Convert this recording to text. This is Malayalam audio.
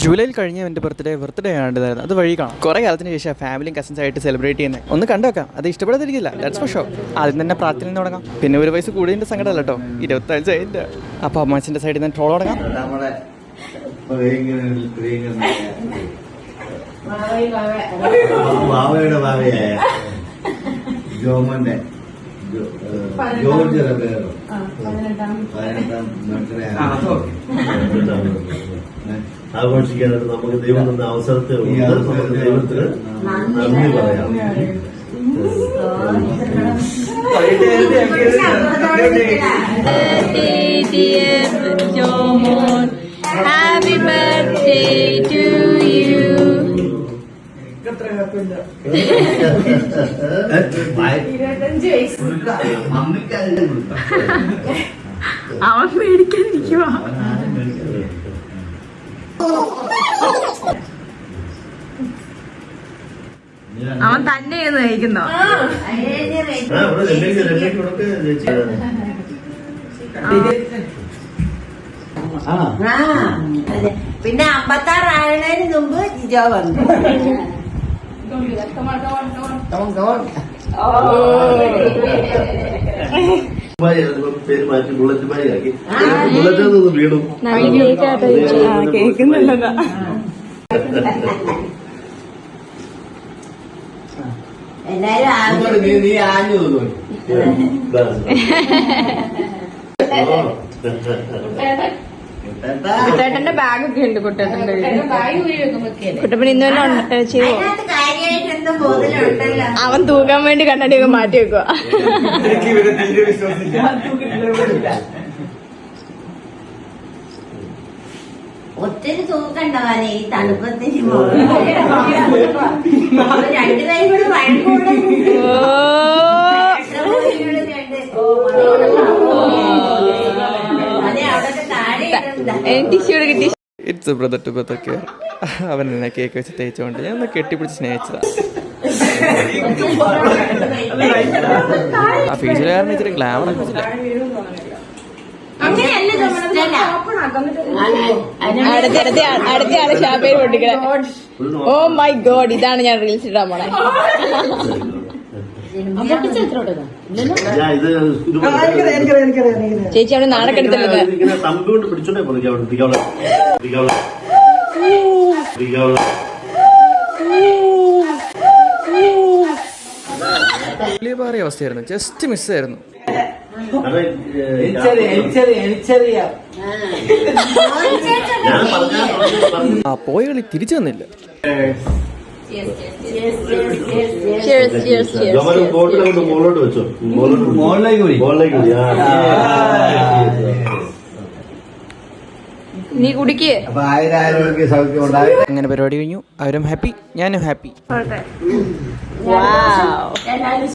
ജൂലൈയിൽ കഴിഞ്ഞ എൻ്റെ ബർത്ത്ഡേ ആണ്ടായിരുന്നു. അത് വഴി കാണാം. കുറേ കാലത്തിന് ശേഷം ഫാമിലിയും കസിൻസ് ആയിട്ട് സെലിബ്രേറ്റ് ചെയ്യുന്നത്. ഒന്ന് കണ്ടു വെക്കാം. അത് ഇഷ്ടപ്പെടാതിരിക്കില്ല, ദാറ്റ്സ് ഫോർ ഷുവർ. ആദ്യം തന്നെ പ്രാർത്ഥന തുടങ്ങാം. പിന്നെ ഒരു വയസ്സ് കൂടിയതിൻ്റെ സങ്കടമല്ല കേട്ടോ, 25 അതിൻ്റെ. അപ്പോൾ അമ്മച്ചൻ്റെ സൈഡിൽ നിന്ന് ട്രോൾ തുടങ്ങാം. ആഘോഷിക്കാനായിട്ട് നമുക്ക് ദൈവം തന്ന അവസരത്തെ നമുക്ക് ദൈവത്തിന് നന്ദി പറയാം. Happy birthday to you. അവൻ മേടിക്കാനിരിക്കുവാ. അവൻ തന്നെ കഴിക്കുന്നോ? പിന്നെ 56 ആയതിനു മുമ്പ് ജിജോ വന്നു. പേര് മാറ്റി ബുള്ളറ്റ് ബായി ആക്കി. ബുള്ളറ്റ് വീണു. കേൾക്കുന്നുണ്ടോ? എല്ലാരും നീ ആഞ്ഞു തോന്നി. കുട്ടേട്ടന്റെ ബാഗൊക്കെ ഉണ്ട്. കുട്ടേട്ടന്റെ കുട്ടപ്പൻ ഇന്ന് തന്നെ ചെയ്യോ? അവൻ തൂക്കാൻ വേണ്ടി കണ്ണടിയൊക്കെ മാറ്റി വെക്കുക. ഒത്തിരി തൂക്കണ്ടവാനെ ഈ തണുപ്പത്തിന്. രണ്ടുപേരും കൂടെ വഴക്കൂടെ കിട്ടി. It's brother to brother care. അവൻ എന്നെ കേക്ക് വെച്ച് തേച്ചുകൊണ്ട് ഞാൻ ഒന്ന് കെട്ടിപ്പിടിച്ച് സ്നേഹിച്ചതാ. ആ ഫീച്ചർ കാരണം ഇച്ചിരി ഗ്ലാമർ വെച്ചില്ല. അടുത്ത ആള് ഷാപ്പേര് പൊട്ടിക്കണേ. ഓ മൈ ഗോഡ്, ഇതാണ് ഞാൻ റീൽസ് ഇടാൻ പോണേ. ചേച്ചി അവിടെ നാടക്കെടുത്തല്ലേ? തമ്പികൊണ്ട് പിടിച്ചോണ്ടേ വലിയ പാറിയ അവസ്ഥയായിരുന്നു, ജസ്റ്റ് മിസ്സായിരുന്നു. ആ പോയ കളി തിരിച്ചു വന്നില്ല. മോളോട്ട് വെച്ചോ. നീ കുടിക്കേ. അങ്ങനെ പരിപാടി കഴിഞ്ഞു. അവരും ഹാപ്പി, ഞാനും ഹാപ്പി.